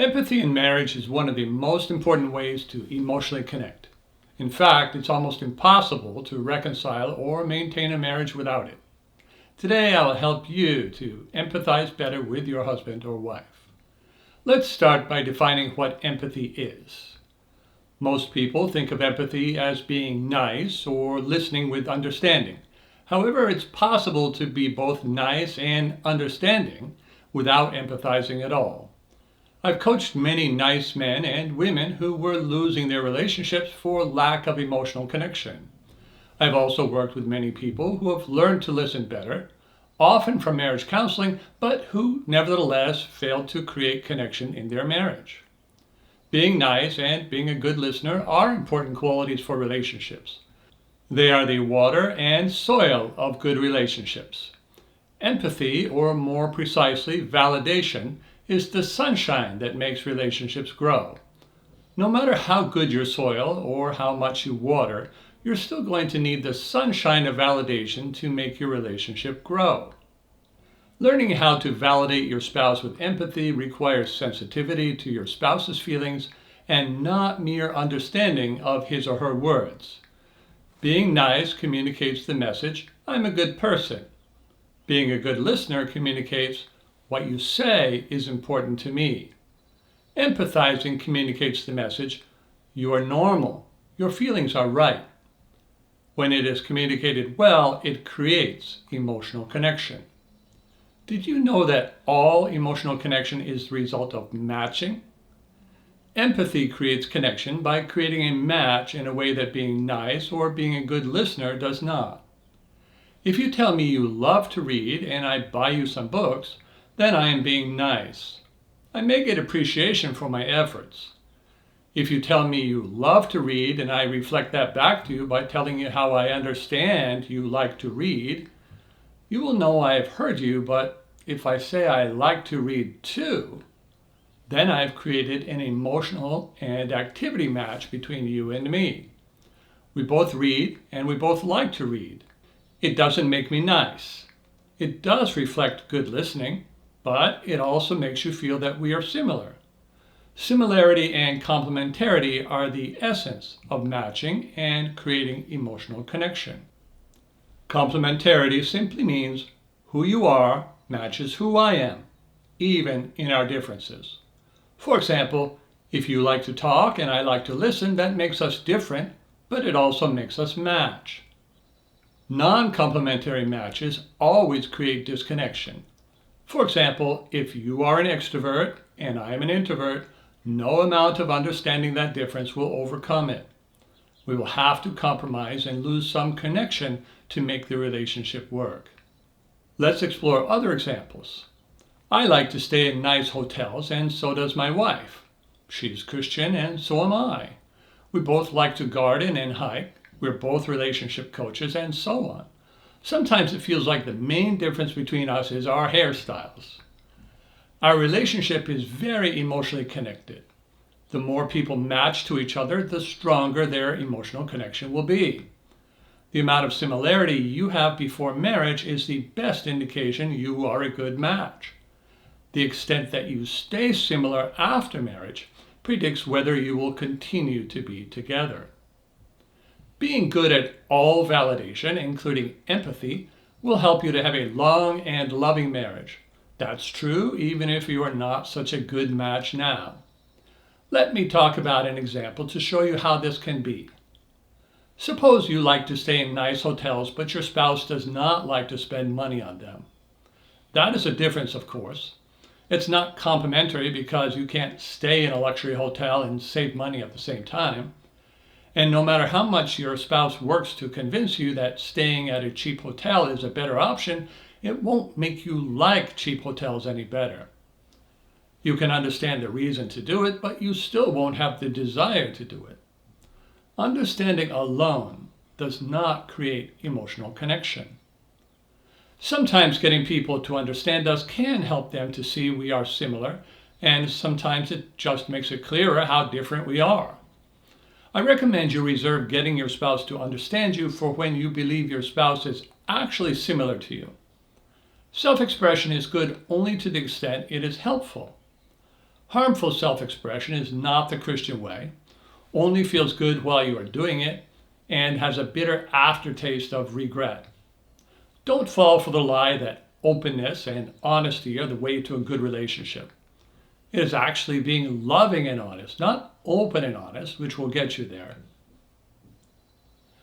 Empathy in marriage is one of the most important ways to emotionally connect. In fact, it's almost impossible to reconcile or maintain a marriage without it. Today, I will help you to empathize better with your husband or wife. Let's start by defining what empathy is. Most people think of empathy as being nice or listening with understanding. However, it's possible to be both nice and understanding without empathizing at all. I've coached many nice men and women who were losing their relationships for lack of emotional connection. I've also worked with many people who have learned to listen better, often from marriage counseling, but who nevertheless failed to create connection in their marriage. Being nice and being a good listener are important qualities for relationships. They are the water and soil of good relationships. Empathy, or more precisely, validation, is the sunshine that makes relationships grow. No matter how good your soil or how much you water, you're still going to need the sunshine of validation to make your relationship grow. Learning how to validate your spouse with empathy requires sensitivity to your spouse's feelings and not mere understanding of his or her words. Being nice communicates the message, "I'm a good person." Being a good listener communicates, "What you say is important to me." Empathizing communicates the message, "You are normal. Your feelings are right." When it is communicated well, it creates emotional connection. Did you know that all emotional connection is the result of matching? Empathy creates connection by creating a match in a way that being nice or being a good listener does not. If you tell me you love to read and I buy you some books, then I am being nice. I may get appreciation for my efforts. If you tell me you love to read and I reflect that back to you by telling you how I understand you like to read, you will know I have heard you, but if I say I like to read too, then I've created an emotional and activity match between you and me. We both read and we both like to read. It doesn't make me nice. It does reflect good listening, but it also makes you feel that we are similar. Similarity and complementarity are the essence of matching and creating emotional connection. Complementarity simply means who you are matches who I am, even in our differences. For example, if you like to talk and I like to listen, that makes us different, but it also makes us match. Non-complementary matches always create disconnection. For example, if you are an extrovert and I am an introvert, no amount of understanding that difference will overcome it. We will have to compromise and lose some connection to make the relationship work. Let's explore other examples. I like to stay in nice hotels, and so does my wife. She's Christian, and so am I. We both like to garden and hike. We're both relationship coaches, and so on. Sometimes it feels like the main difference between us is our hairstyles. Our relationship is very emotionally connected. The more people match to each other, the stronger their emotional connection will be. The amount of similarity you have before marriage is the best indication you are a good match. The extent that you stay similar after marriage predicts whether you will continue to be together. Being good at all validation, including empathy, will help you to have a long and loving marriage. That's true even if you are not such a good match now. Let me talk about an example to show you how this can be. Suppose you like to stay in nice hotels, but your spouse does not like to spend money on them. That is a difference, of course. It's not complementary because you can't stay in a luxury hotel and save money at the same time. And no matter how much your spouse works to convince you that staying at a cheap hotel is a better option, it won't make you like cheap hotels any better. You can understand the reason to do it, but you still won't have the desire to do it. Understanding alone does not create emotional connection. Sometimes getting people to understand us can help them to see we are similar, and sometimes it just makes it clearer how different we are. I recommend you reserve getting your spouse to understand you for when you believe your spouse is actually similar to you. Self-expression is good only to the extent it is helpful. Harmful self-expression is not the Christian way, only feels good while you are doing it, and has a bitter aftertaste of regret. Don't fall for the lie that openness and honesty are the way to a good relationship. It is actually being loving and honest, not open and honest, which will get you there.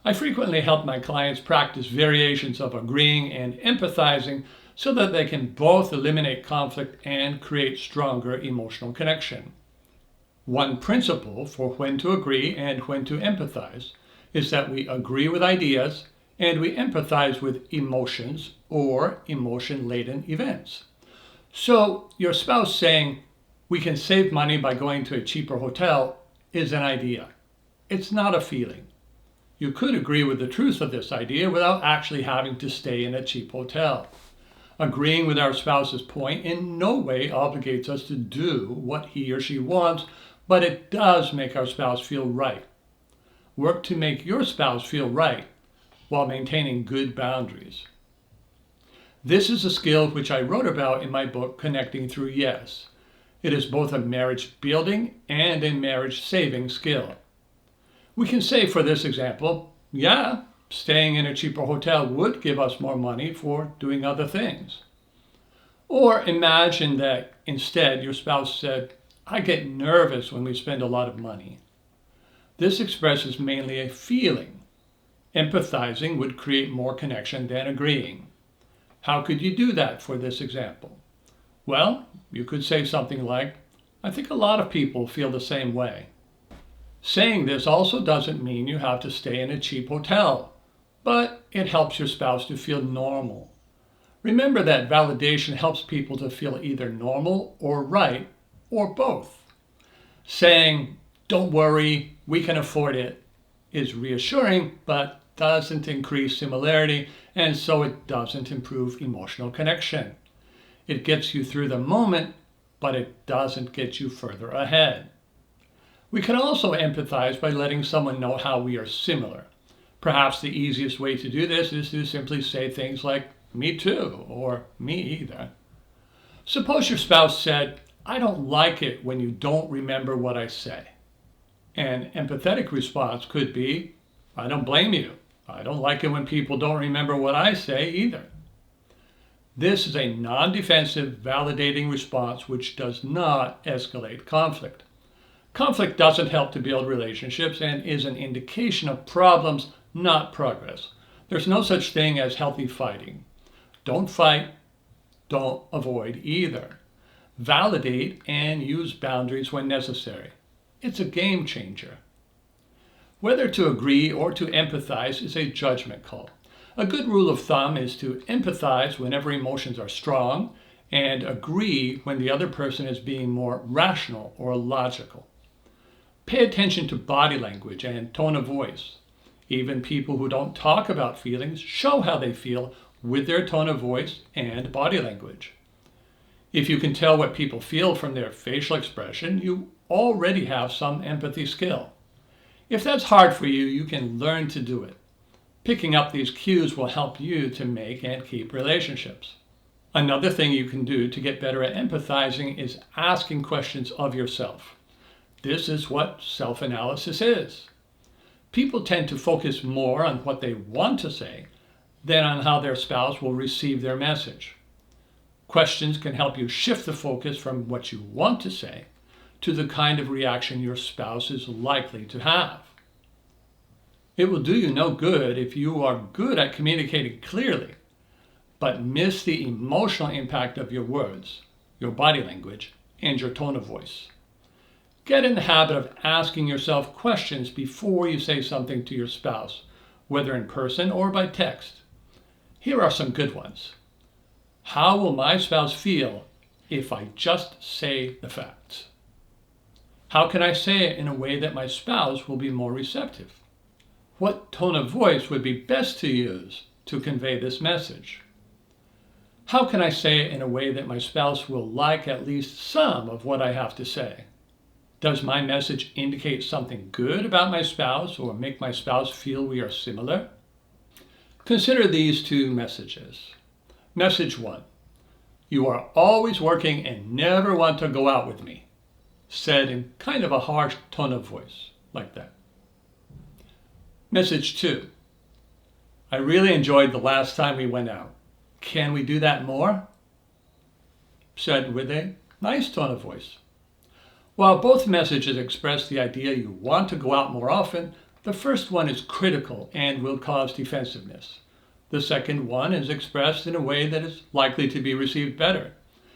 I frequently help my clients practice variations of agreeing and empathizing so that they can both eliminate conflict and create stronger emotional connection. One principle for when to agree and when to empathize is that we agree with ideas and we empathize with emotions or emotion-laden events. So your spouse saying, "We can save money by going to a cheaper hotel," is an idea. It's not a feeling. You could agree with the truth of this idea without actually having to stay in a cheap hotel. Agreeing with our spouse's point in no way obligates us to do what he or she wants, but it does make our spouse feel right. Work to make your spouse feel right while maintaining good boundaries. This is a skill which I wrote about in my book, Connecting Through Yes. It is both a marriage building and a marriage saving skill. We can say for this example, yeah, staying in a cheaper hotel would give us more money for doing other things. Or imagine that instead your spouse said, "I get nervous when we spend a lot of money." This expresses mainly a feeling. Empathizing would create more connection than agreeing. How could you do that for this example? Well, you could say something like, "I think a lot of people feel the same way." Saying this also doesn't mean you have to stay in a cheap hotel, but it helps your spouse to feel normal. Remember that validation helps people to feel either normal or right, or both. Saying, "Don't worry, we can afford it," is reassuring, but doesn't increase similarity, and so it doesn't improve emotional connection. It gets you through the moment, but it doesn't get you further ahead. We can also empathize by letting someone know how we are similar. Perhaps the easiest way to do this is to simply say things like, "Me too," or "Me either." Suppose your spouse said, "I don't like it when you don't remember what I say." An empathetic response could be, "I don't blame you. I don't like it when people don't remember what I say either." This is a non-defensive, validating response which does not escalate conflict. Conflict doesn't help to build relationships and is an indication of problems, not progress. There's no such thing as healthy fighting. Don't fight, don't avoid either. Validate and use boundaries when necessary. It's a game changer. Whether to agree or to empathize is a judgment call. A good rule of thumb is to empathize whenever emotions are strong and agree when the other person is being more rational or logical. Pay attention to body language and tone of voice. Even people who don't talk about feelings show how they feel with their tone of voice and body language. If you can tell what people feel from their facial expression, you already have some empathy skill. If that's hard for you, you can learn to do it. Picking up these cues will help you to make and keep relationships. Another thing you can do to get better at empathizing is asking questions of yourself. This is what self-analysis is. People tend to focus more on what they want to say than on how their spouse will receive their message. Questions can help you shift the focus from what you want to say to the kind of reaction your spouse is likely to have. It will do you no good if you are good at communicating clearly, but miss the emotional impact of your words, your body language, and your tone of voice. Get in the habit of asking yourself questions before you say something to your spouse, whether in person or by text. Here are some good ones. How will my spouse feel if I just say the facts? How can I say it in a way that my spouse will be more receptive? What tone of voice would be best to use to convey this message? How can I say it in a way that my spouse will like at least some of what I have to say? Does my message indicate something good about my spouse or make my spouse feel we are similar? Consider these two messages. Message 1. You are always working and never want to go out with me. said in kind of a harsh tone of voice, like that. Message 2. I really enjoyed the last time we went out. Can we do that more? Said with a nice tone of voice. While both messages express the idea you want to go out more often, the first one is critical and will cause defensiveness. The second one is expressed in a way that is likely to be received better,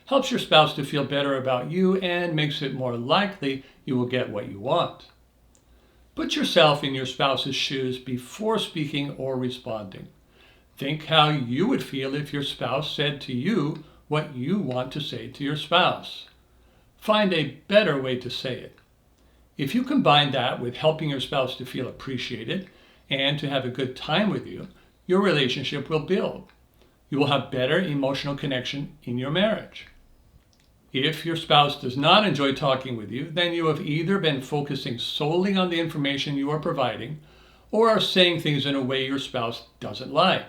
helps your spouse to feel better about you, and makes it more likely you will get what you want. Put yourself in your spouse's shoes before speaking or responding. Think how you would feel if your spouse said to you what you want to say to your spouse. Find a better way to say it. If you combine that with helping your spouse to feel appreciated and to have a good time with you, your relationship will build. You will have better emotional connection in your marriage. If your spouse does not enjoy talking with you, then you have either been focusing solely on the information you are providing or are saying things in a way your spouse doesn't like.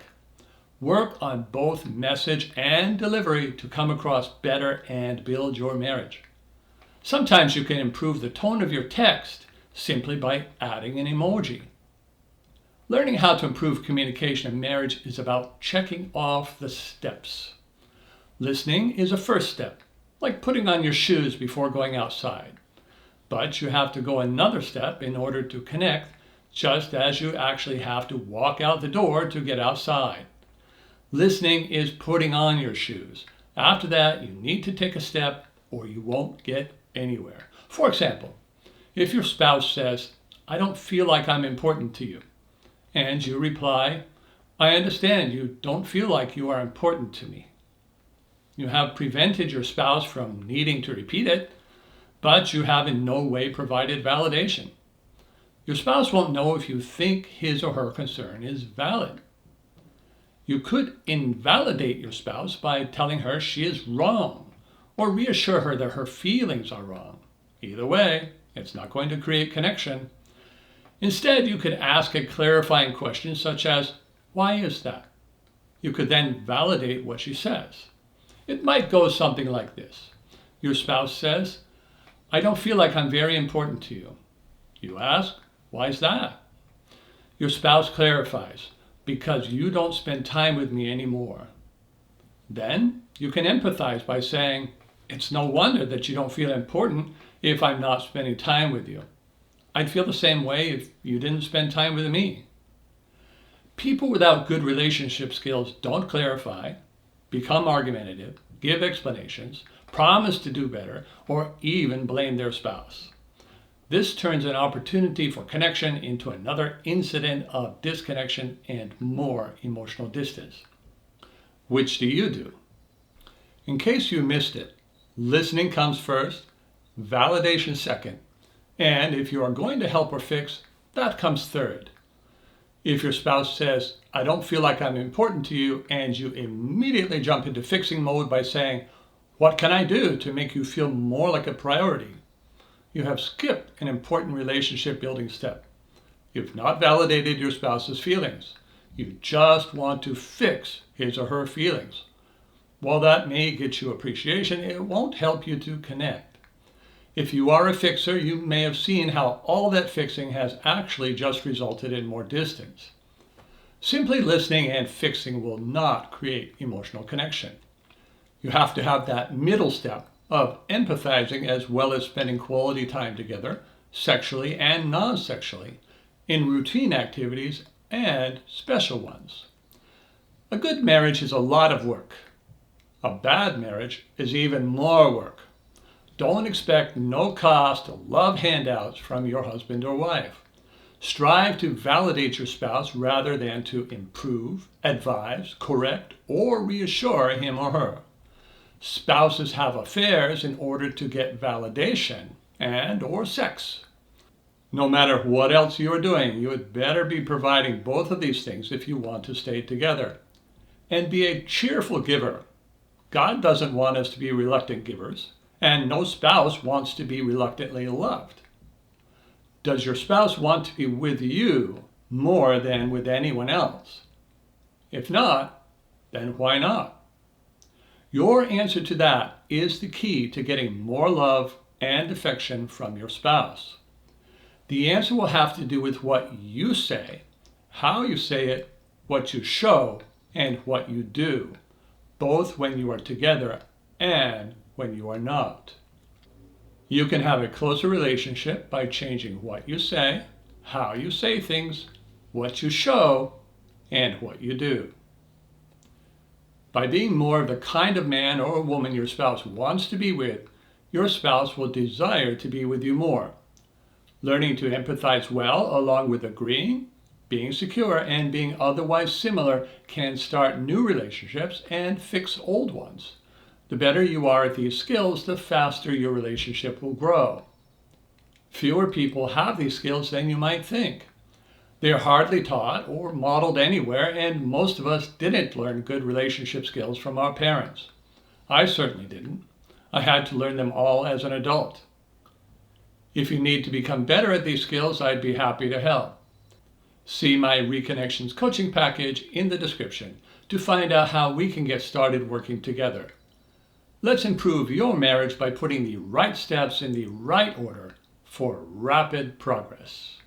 Work on both message and delivery to come across better and build your marriage. Sometimes you can improve the tone of your text simply by adding an emoji. Learning how to improve communication in marriage is about checking off the steps. Listening is a first step, like putting on your shoes before going outside. But you have to go another step in order to connect, just as you actually have to walk out the door to get outside. Listening is putting on your shoes. After that, you need to take a step or you won't get anywhere. For example, if your spouse says, I don't feel like I'm important to you, and you reply, I understand you don't feel like you are important to me. You have prevented your spouse from needing to repeat it, but you have in no way provided validation. Your spouse won't know if you think his or her concern is valid. You could invalidate your spouse by telling her she is wrong, or reassure her that her feelings are wrong. Either way, it's not going to create connection. Instead, you could ask a clarifying question such as, why is that? You could then validate what she says. It might go something like this. Your spouse says, I don't feel like I'm very important to you. You ask, why is that? Your spouse clarifies, because you don't spend time with me anymore. Then you can empathize by saying, it's no wonder that you don't feel important if I'm not spending time with you. I'd feel the same way if you didn't spend time with me. People without good relationship skills don't clarify, become argumentative, give explanations, promise to do better, or even blame their spouse. This turns an opportunity for connection into another incident of disconnection and more emotional distance. Which do you do? In case you missed it, listening comes first, validation second, and if you are going to help or fix, that comes third. If your spouse says, I don't feel like I'm important to you, and you immediately jump into fixing mode by saying, what can I do to make you feel more like a priority? You have skipped an important relationship building step. You've not validated your spouse's feelings. You just want to fix his or her feelings. While that may get you appreciation, it won't help you to connect. If you are a fixer, you may have seen how all that fixing has actually just resulted in more distance. Simply listening and fixing will not create emotional connection. You have to have that middle step of empathizing as well as spending quality time together, sexually and non-sexually, in routine activities and special ones. A good marriage is a lot of work. A bad marriage is even more work. Don't expect no cost love handouts from your husband or wife. Strive to validate your spouse rather than to improve, advise, correct, or reassure him or her. Spouses have affairs in order to get validation and or sex. No matter what else you are doing, you had better be providing both of these things if you want to stay together. And be a cheerful giver. God doesn't want us to be reluctant givers, and no spouse wants to be reluctantly loved. Does your spouse want to be with you more than with anyone else? If not, then why not? Your answer to that is the key to getting more love and affection from your spouse? The answer will have to do with what you say, how you say it, what you show, and what you do, both when you are together and when you are not. You can have a closer relationship by changing what you say, how you say things, what you show, and what you do. By being more of the kind of man or woman your spouse wants to be with, your spouse will desire to be with you more. Learning to empathize well, along with agreeing, being secure, and being otherwise similar can start new relationships and fix old ones. The better you are at these skills, the faster your relationship will grow. Fewer people have these skills than you might think. They are hardly taught or modeled anywhere, and most of us didn't learn good relationship skills from our parents. I certainly didn't. I had to learn them all as an adult. If you need to become better at these skills, I'd be happy to help. See my Reconnections coaching package in the description to find out how we can get started working together. Let's improve your marriage by putting the right steps in the right order for rapid progress.